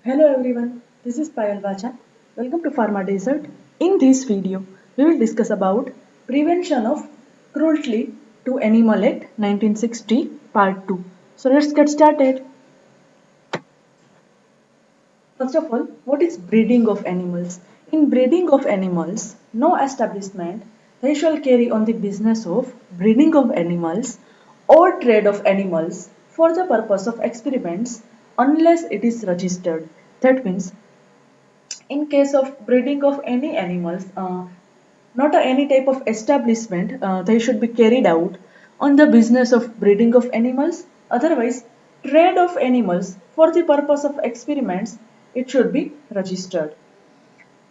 Hello everyone, this is Payal Vacha. Welcome to Pharma Desert. In this video, we will discuss about prevention of cruelty to animal act 1960 part 2. So let's get started. First of all, what is breeding of animals? In breeding of animals, no establishment they shall carry on the business of breeding of animals or trade of animals for the purpose of experiments unless it is registered. That means in case of breeding of any animals, not any type of establishment, they should be carried out on the business of breeding of animals. Otherwise, trade of animals for the purpose of experiments, it should be registered.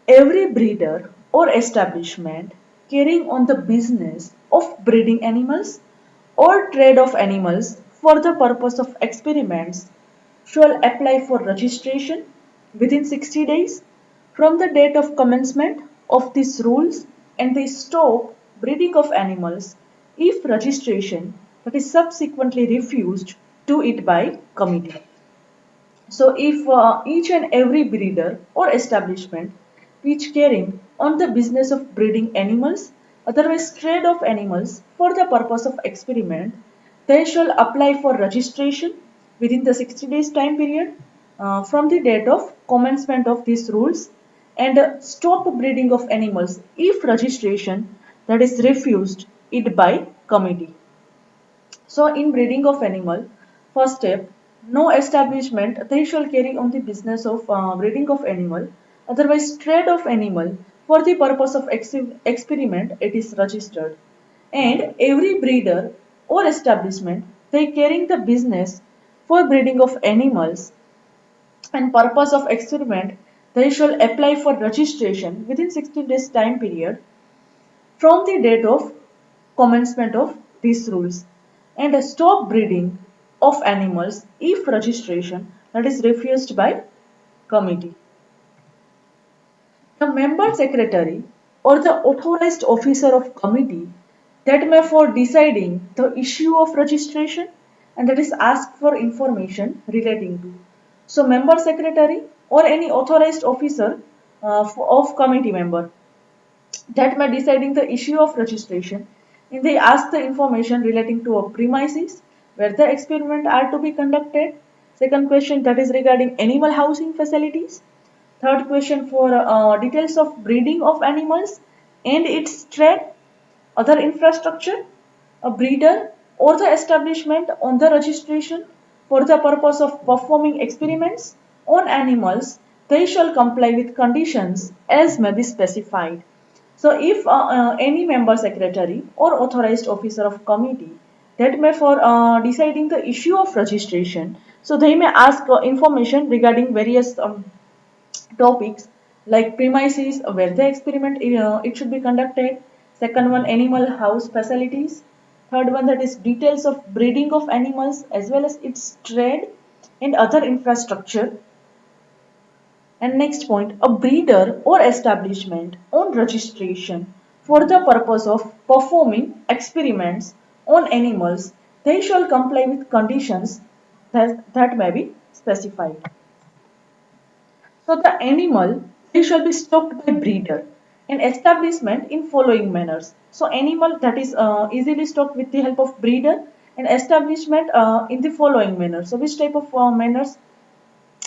Every breeder or establishment carrying on the business of breeding animals or trade of animals for the purpose of experiments shall apply for registration within 60 days from the date of commencement of these rules, and they stop breeding of animals if registration that is subsequently refused to it by committee. So, if each and every breeder or establishment which carrying on the business of breeding animals, otherwise trade of animals for the purpose of experiment, they shall apply for registration within the 60 days time period from the date of commencement of these rules, and stop breeding of animals if registration that is refused it by committee. So, in breeding of animal, first step, no establishment they shall carry on the business of breeding of animal, otherwise trade of animal for the purpose of experiment it is registered. And every breeder or establishment they carrying the business for breeding of animals and purpose of experiment they shall apply for registration within 60 days time period from the date of commencement of these rules, and stop breeding of animals if registration that is refused by committee. The member secretary or the authorized officer of committee that may for deciding the issue of registration, and that is ask for information relating to. So member secretary or any authorized officer of committee member that by deciding the issue of registration, and they ask the information relating to a premises where the experiment are to be conducted. Second question that is regarding animal housing facilities. Third question for details of breeding of animals and its trade, other infrastructure, a breeder or the establishment on the registration for the purpose of performing experiments on animals, they shall comply with conditions as may be specified. So, if any member secretary or authorized officer of committee that may for deciding the issue of registration, so they may ask information regarding various topics like premises where the experiment it should be conducted. Second one, animal house facilities. Third one, that is details of breeding of animals as well as its trade and other infrastructure. And next point, a breeder or establishment on registration for the purpose of performing experiments on animals, they shall comply with conditions that may be specified. So the animal they shall be stocked by breeder and establishment in following manners. So animal that is easily stocked with the help of breeder and establishment in the following manner. So which type of manners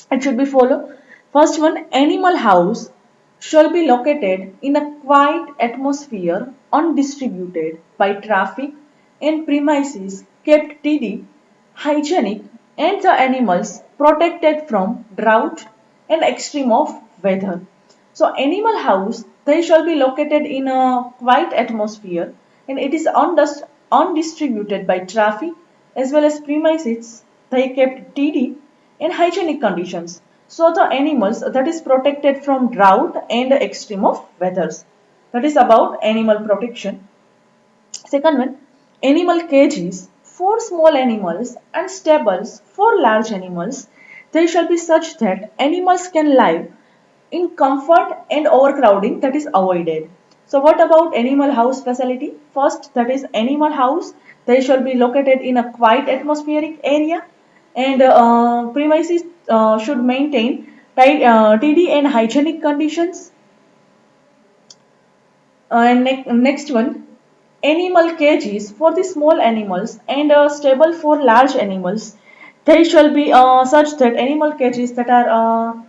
it should be followed? First one, animal house shall be located in a quiet atmosphere undistributed by traffic and premises kept tidy, hygienic, and the animals protected from drought and extreme of weather. So animal house they shall be located in a quiet atmosphere, and it is undistributed by traffic as well as premises they kept tidy in hygienic conditions. So the animals that is protected from drought and extreme of weathers. That is about animal protection. Second one, animal cages for small animals and stables for large animals. They shall be such that animals can live in comfort and overcrowding that is avoided. So what about animal house facility? First, that is animal house. They shall be located in a quiet atmospheric area, and premises should maintain TD and hygienic conditions. And next one, animal cages for the small animals and a stable for large animals. They shall be such that animal cages that are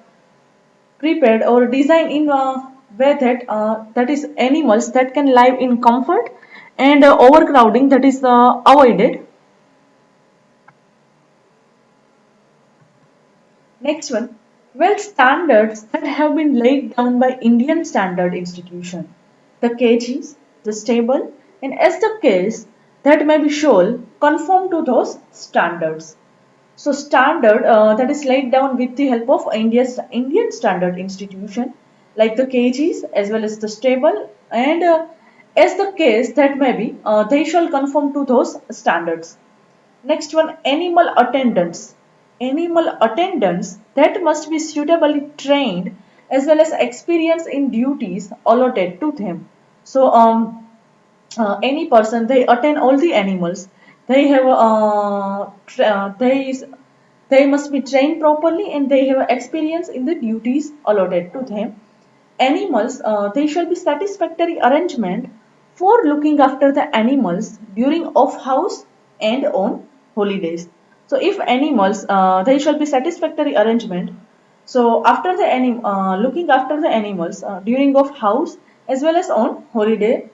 prepared or designed in a way that is animals that can live in comfort and overcrowding that is avoided. Next one, well, standards that have been laid down by Indian standard institution, the KGs, the stable, and as the case that may be shown conform to those standards. So standard that is laid down with the help of Indian standard institution like the KGs as well as the stable and as the case that may be they shall conform to those standards. Next one, animal attendants. Animal attendants that must be suitably trained as well as experienced in duties allotted to them. So, any person they attend all the animals. They have they must be trained properly and they have experience in the duties allotted to them. Animals, they shall be satisfactory arrangement for looking after the animals during off house and on holidays. So if animals, they shall be satisfactory arrangement. So after the looking after the animals during off house as well as on holiday,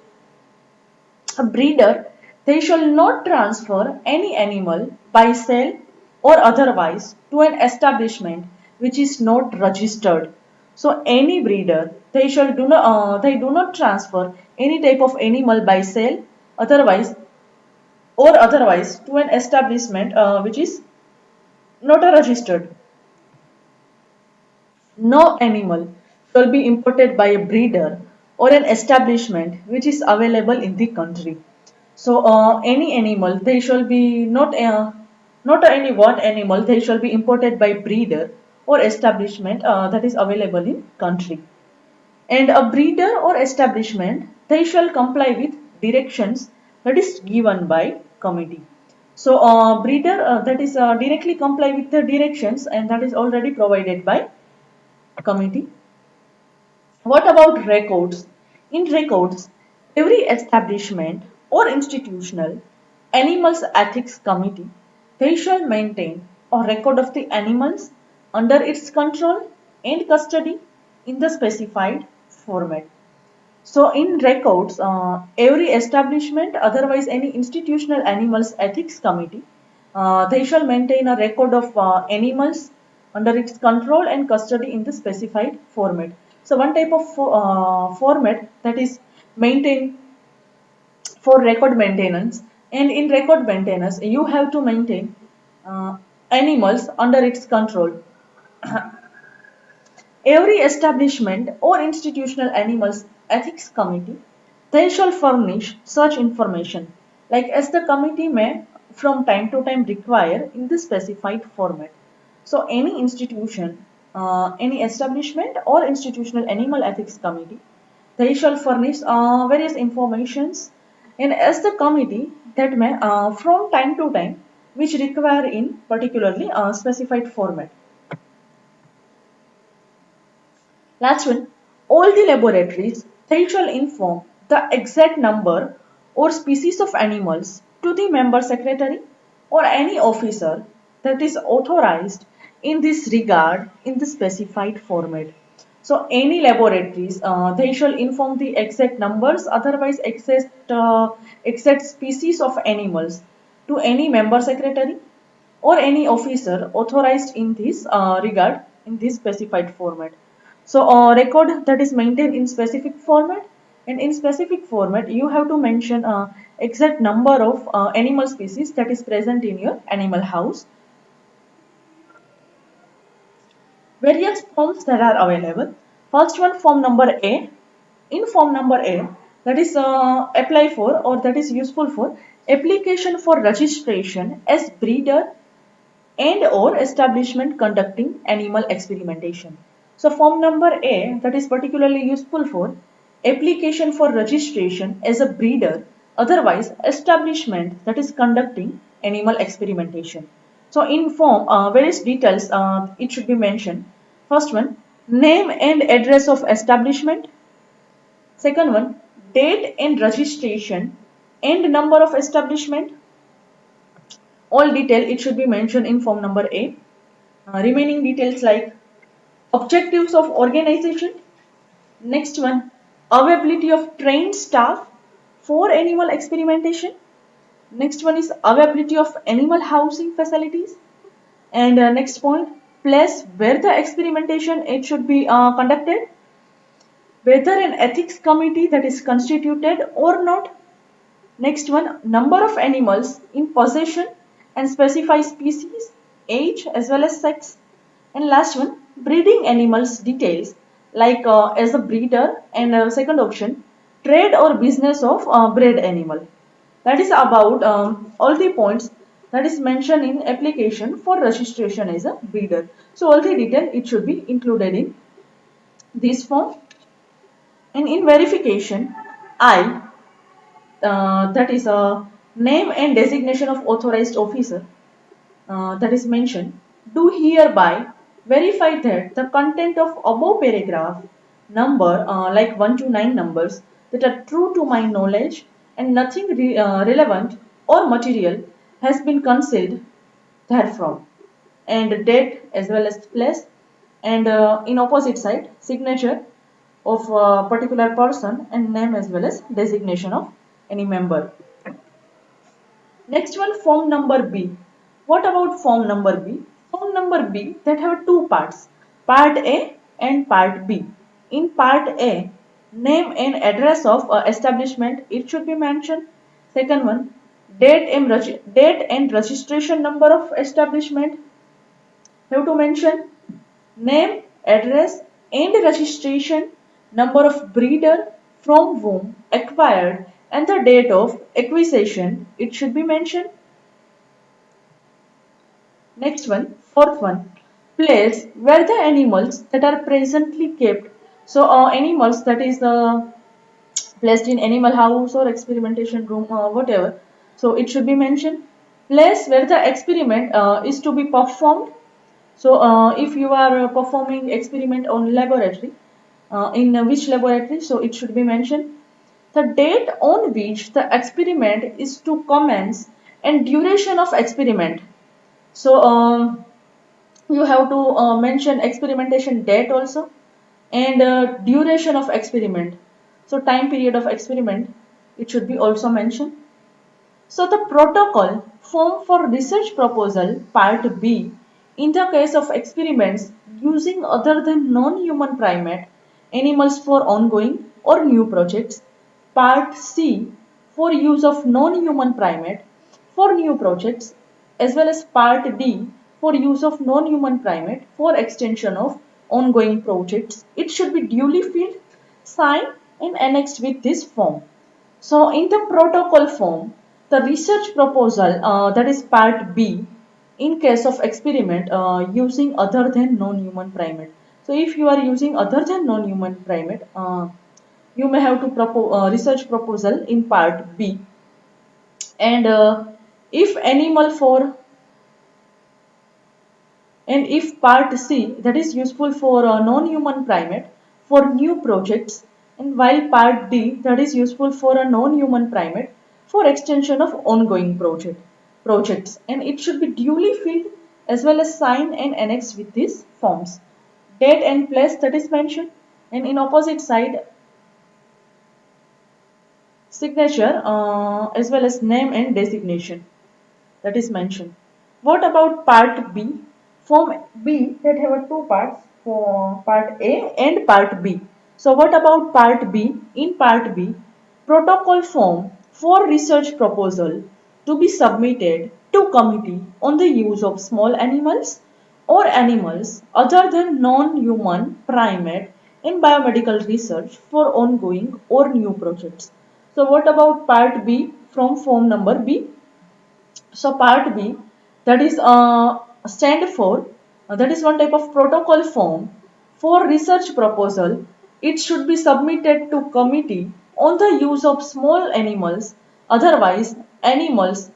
a breeder, they shall not transfer any animal by sale or otherwise to an establishment which is not registered. So any breeder, they do not transfer any type of animal by sale otherwise or otherwise to an establishment which is not a registered. No animal shall be imported by a breeder or an establishment which is available in the country. So any animal they shall be not any one animal they shall be imported by breeder or establishment that is available in country. And a breeder or establishment they shall comply with directions that is given by committee. So breeder that is directly comply with the directions and that is already provided by committee. What about records? In records, every establishment or institutional animals ethics committee they shall maintain a record of the animals under its control and custody in the specified format. So in records, every establishment, otherwise any institutional animals ethics committee, they shall maintain a record of animals under its control and custody in the specified format. So one type of format that is maintained for record maintenance, and in record maintenance you have to maintain animals under its control. Every establishment or institutional animals ethics committee, they shall furnish such information, like as the committee may from time to time require in the specified format. So any institution, any establishment or institutional animal ethics committee, they shall furnish various informations and as the committee that may from time to time which require in particularly a specified format. Last one, all the laboratories they shall inform the exact number or species of animals to the member secretary or any officer that is authorized in this regard in the specified format. So any laboratories they shall inform the exact numbers otherwise exact species of animals to any member secretary or any officer authorized in this regard in this specified format. So record that is maintained in specific format and in specific format you have to mention exact number of animal species that is present in your animal house. Various forms that are available. First one, form number A. In form number A, that is apply for or that is useful for application for registration as breeder and or establishment conducting animal experimentation. So form number A that is particularly useful for application for registration as a breeder, otherwise establishment that is conducting animal experimentation. So in form various details it should be mentioned. First one, name and address of establishment. Second one, date and registration and number of establishment. All detail it should be mentioned in form number A. Remaining details like objectives of organization. Next one, availability of trained staff for animal experimentation. Next one is availability of animal housing facilities. And next point, place where the experimentation it should be conducted, whether an ethics committee that is constituted or not. Next one, number of animals in possession and specify species, age as well as sex. And last one, breeding animals details like as a breeder and second option, trade or business of bred animal. That is about all the points that is mentioned in application for registration as a breeder. So all the detail it should be included in this form. And in verification, I that is a name and designation of authorized officer that is mentioned, do hereby verify that the content of above paragraph number like 1 to 9 numbers that are true to my knowledge and nothing relevant or material has been concealed therefrom, and date as well as place, and in opposite side signature of a particular person and name as well as designation of any member. Next one, form number B. What about form number B? Form number B that have two parts, part A and part B. In part A, name and address of establishment it should be mentioned. Second one, date and registration number of establishment have to mention. Name, address and registration, number of breeder from whom acquired and the date of acquisition it should be mentioned. Next one, fourth one, place where the animals that are presently kept. So animals that is placed in animal house or experimentation room or whatever. So it should be mentioned. Place where the experiment is to be performed. So if you are performing experiment on laboratory, in which laboratory, so it should be mentioned. The date on which the experiment is to commence and duration of experiment. So you have to mention experimentation date also and duration of experiment. So time period of experiment it should be also mentioned. So the protocol form for research proposal part B in the case of experiments using other than non-human primate animals for ongoing or new projects. Part C for use of non-human primate for new projects, as well as part D for use of non-human primate for extension of ongoing projects. It should be duly filled, signed and annexed with this form. So in the protocol form, the research proposal that is part B in case of experiment using other than non-human primate. So if you are using other than non-human primate, you may have to propose research proposal in part B. And if animal for and if part C that is useful for non-human primate for new projects, and while part D that is useful for a non-human primate for extension of ongoing projects, and it should be duly filled as well as signed and annexed with these forms. Date and place that is mentioned, and in opposite side signature as well as name and designation that is mentioned. What about part B? Form B that have two parts, for part A and part B. So what about part B? In part B, protocol form for research proposal to be submitted to committee on the use of small animals or animals other than non-human primate in biomedical research for ongoing or new projects. So what about part B from form number B? So part B, that is stand for, that is one type of protocol form for research proposal. It should be submitted to committee on the use of small animals, otherwise animals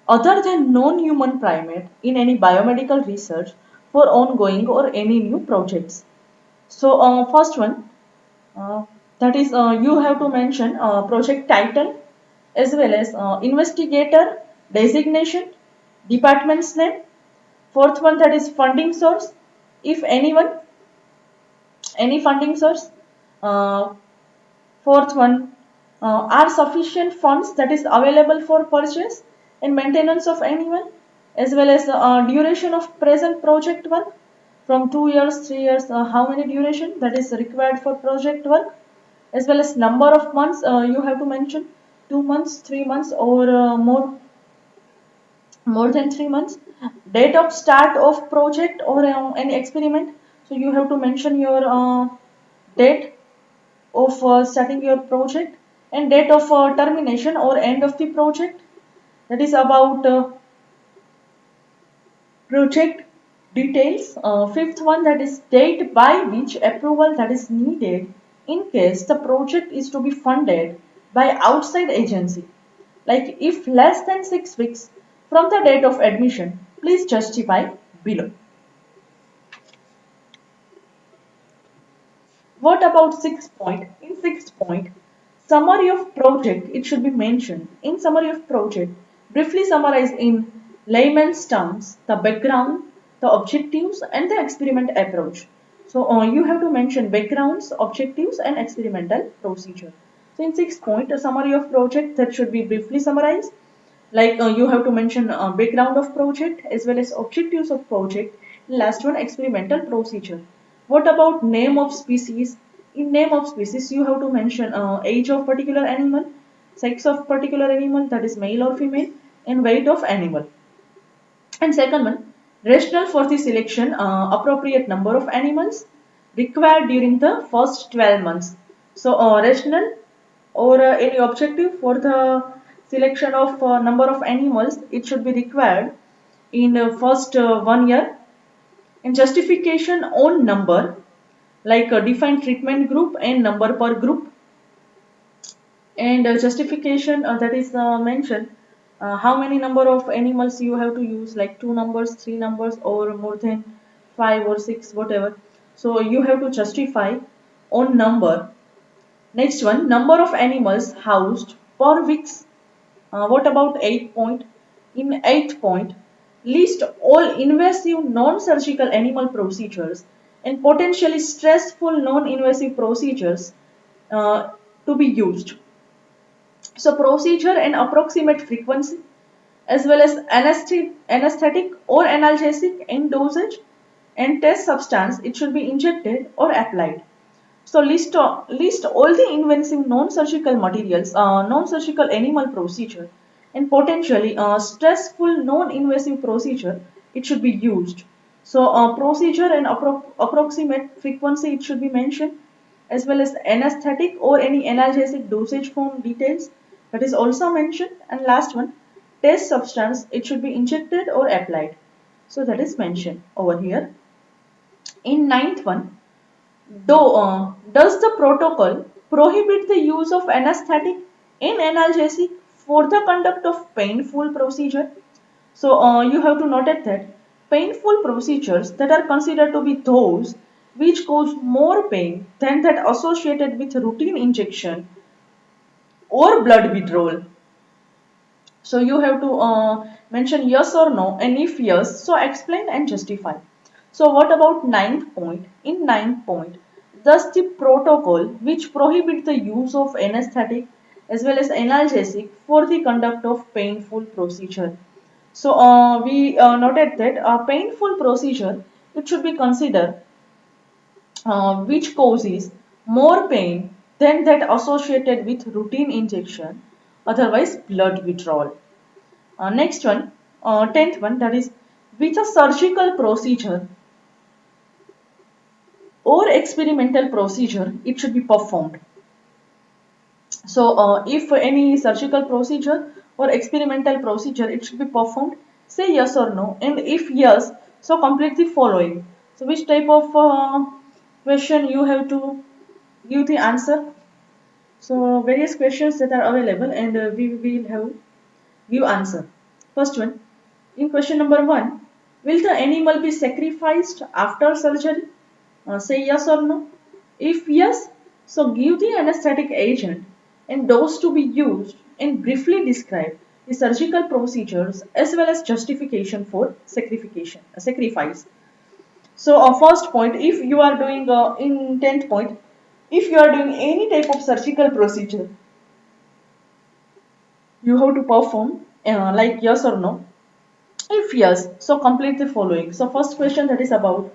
other than non-human primate in any biomedical research for ongoing or any new projects. So first one, uh, that is you have to mention project title as well as investigator designation, department's name. Fourth one, that is funding source, if anyone, any funding source. Uh, Fourth one, are sufficient funds that is available for purchase and maintenance of anyone, as well as duration of present project work from 2 years, 3 years, how many duration that is required for project work, as well as number of months you have to mention 2 months, 3 months, or more than 3 months. Date of start of project or any experiment. So you have to mention your date of starting your project and date of termination or end of the project. That is about project details. Fifth one, that is date by which approval that is needed in case the project is to be funded by outside agency. Like if less than 6 weeks from the date of admission, please justify below. What about 6 point? In 6 point, summary of project, it should be mentioned. In summary of project, briefly summarize in layman's terms the background, the objectives, and the experiment approach. So you have to mention backgrounds, objectives, and experimental procedure. So in 6 point, a summary of project that should be briefly summarized. Like you have to mention background of project as well as objectives of project. Last one, experimental procedure. What about name of species? In name of species, you have to mention age of particular animal, sex of particular animal, that is male or female, and weight of animal. And second one, rationale for the selection, appropriate number of animals required during the first 12 months. So rationale or any objective for the selection of number of animals, it should be required in first 1 year. And justification on number, like a defined treatment group and number per group. And justification that is mentioned how many number of animals you have to use, like two numbers, three numbers, or more than five or six, whatever. So you have to justify on number. Next one, number of animals housed per weeks. What about 8 point? In 8 point, list all invasive non-surgical animal procedures and potentially stressful non-invasive procedures uh, to be used. So procedure and approximate frequency, as well as anesthetic or analgesic in dosage and test substance, it should be injected or applied. So list all the invasive non-surgical materials, non-surgical animal procedure, and potentially stressful non-invasive procedure, it should be used. So procedure and approximate frequency, it should be mentioned, as well as anesthetic or any analgesic dosage form details, that is also mentioned. And last one, test substance, it should be injected or applied. So that is mentioned over here. In ninth one, does the protocol prohibit the use of anesthetic and analgesic for the conduct of painful procedure? So you have to note that painful procedures that are considered to be those which cause more pain than that associated with routine injection or blood withdrawal. So you have to mention yes or no, and if yes, so explain and justify. So what about ninth point? In ninth point, thus the protocol which prohibit the use of anesthetic as well as analgesic for the conduct of painful procedure. So we noted that a painful procedure, it should be considered which causes more pain than that associated with routine injection, otherwise blood withdrawal. Next one, 10th one, that is with a surgical procedure or experimental procedure, it should be performed. So, if any surgical procedure or experimental procedure, it should be performed, say yes or no. And if yes, so complete the following. So, which type of question you have to give the answer? So, various questions that are available, and we will have give answer. First one, in question number one, Will the animal be sacrificed after surgery? Say yes or no. If yes, so give the anesthetic agent and dose to be used and briefly describe the surgical procedures as well as justification for sacrifice. So, first point, if you are doing in 10th point, if you are doing any type of surgical procedure, you have to perform like yes or no. If yes, so complete the following. So first question that is about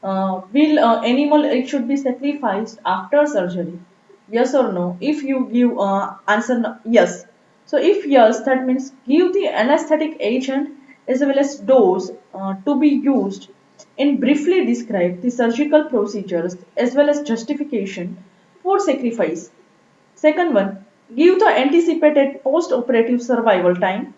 will animal it should be sacrificed after surgery? Yes or no? If you give answer yes. So if yes, that means give the anesthetic agent as well as dose to be used and briefly describe the surgical procedures as well as justification for sacrifice. Second one, give the anticipated post-operative survival time.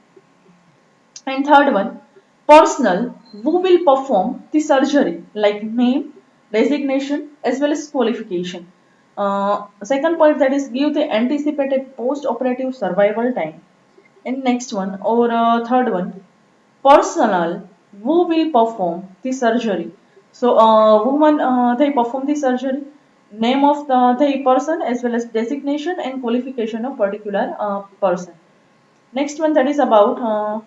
And third one, personnel who will perform the surgery like name, designation as well as qualification. Second point that is give the anticipated post-operative survival time. And next one or third one, personnel who will perform the surgery. So woman they perform the surgery, name of the person as well as designation and qualification of particular person. Next one that is about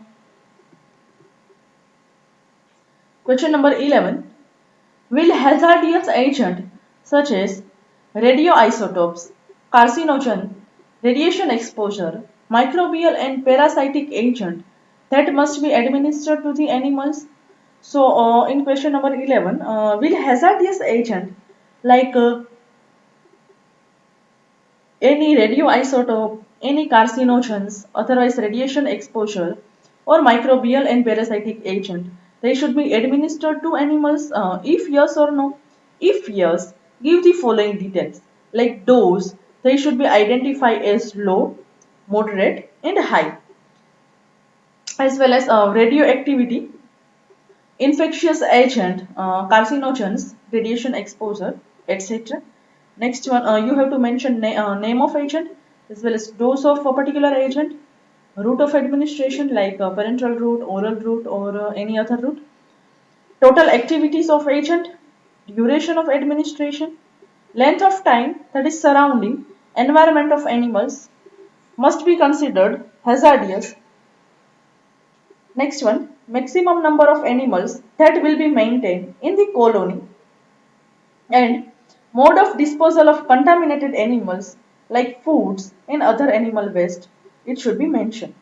question number 11. Will hazardous agents such as radioisotopes, carcinogen, radiation exposure, microbial and parasitic agent that must be administered to the animals? So, in question number 11, will hazardous agent like any radioisotope, any carcinogens, otherwise radiation exposure, or microbial and parasitic agent. They should be administered to animals. If yes or no. If yes, give the following details. Like dose, they should be identified as low, moderate, and high, as well as radioactivity, infectious agent, carcinogens, radiation exposure, etc. Next one, you have to mention name of agent as well as dose of a particular agent, route of administration like parenteral route, oral route, or any other route, total activities of agent, duration of administration, length of time that is surrounding environment of animals must be considered hazardous. Next one, maximum number of animals that will be maintained in the colony and mode of disposal of contaminated animals like foods and other animal waste. It should be mentioned.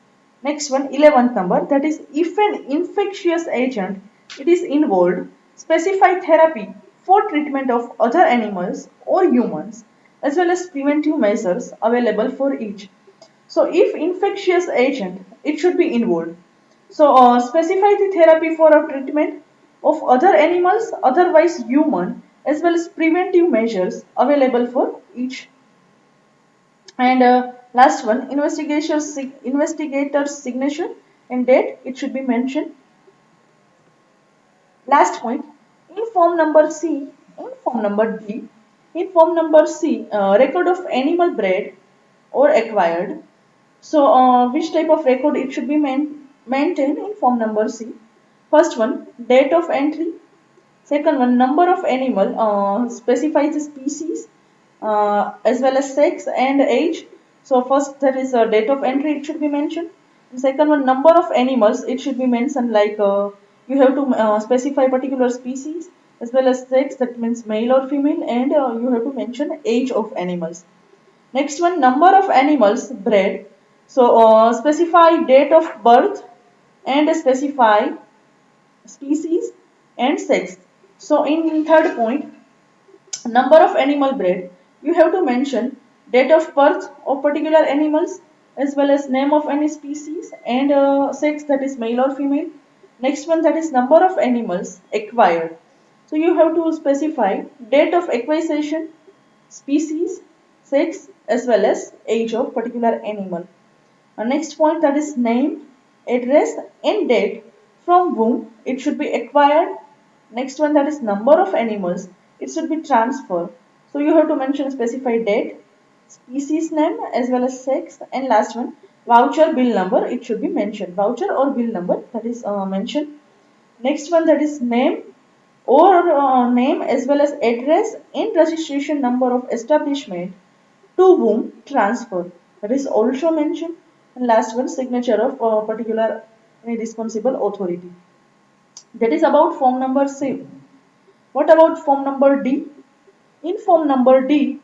Next one, 11th number, that is if an infectious agent it is involved, specify therapy for treatment of other animals or humans as well as preventive measures available for each. So if infectious agent, it should be involved. So specify the therapy for a treatment of other animals, otherwise human, as well as preventive measures available for each. And last one, investigator's signature and date, it should be mentioned. Last point, in form number C, in form number D, in form number C, record of animal bred or acquired. So, which type of record it should be maintained in form number C? First one, date of entry. Second one, number of animal specifies the species as well as sex and age. So first that is date of entry it should be mentioned. And second one, number of animals it should be mentioned like you have to specify particular species as well as sex, that means male or female, and you have to mention age of animals. Next one, number of animals bred. So specify date of birth and specify species and sex. So in third point, number of animal bred, you have to mention date of birth of particular animals as well as name of any species and sex, that is male or female. Next one, that is number of animals acquired. So you have to specify date of acquisition, species, sex as well as age of particular animal. Next point, that is name, address and date from whom it should be acquired. Next one, that is number of animals it should be transferred. So you have to mention specified date, species name as well as sex, and last one, voucher bill number it should be mentioned. Voucher or bill number that is mentioned. Next one, that is name or name as well as address and registration number of establishment to whom transfer. That is also mentioned. And last one, signature of particular any responsible authority. That is about form number C. What about form number D? In form number D,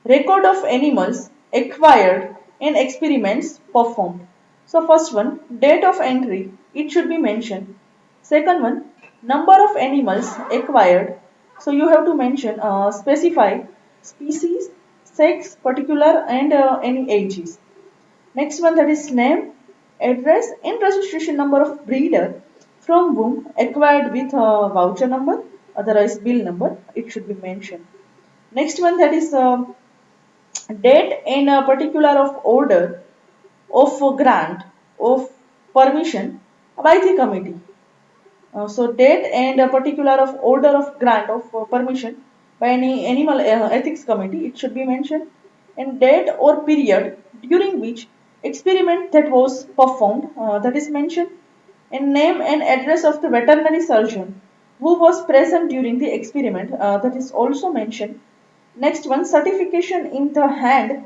record of animals acquired and experiments performed. So first one, date of entry, it should be mentioned. Second one, number of animals acquired. So you have to mention, specify species, sex, particular and any ages. Next one, that is name, address and registration number of breeder from whom acquired with voucher number, otherwise bill number, it should be mentioned. Next one, that is date and a particular of order of grant of permission by the committee. So date and a particular of order of grant of permission by any animal ethics committee, it should be mentioned. And date or period during which experiment that was performed, that is mentioned. And name and address of the veterinary surgeon who was present during the experiment, that is also mentioned. Next one, certification in the hand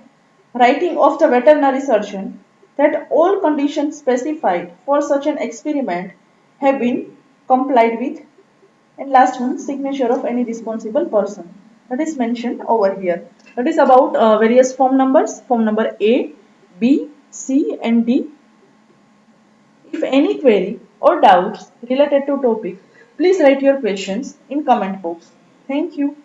writing of the veterinary surgeon that all conditions specified for such an experiment have been complied with. And last one, signature of any responsible person. That is mentioned over here. That is about various form numbers, form number A, B, C and D. If any query or doubts related to topic, please write your questions in comment box. Thank you.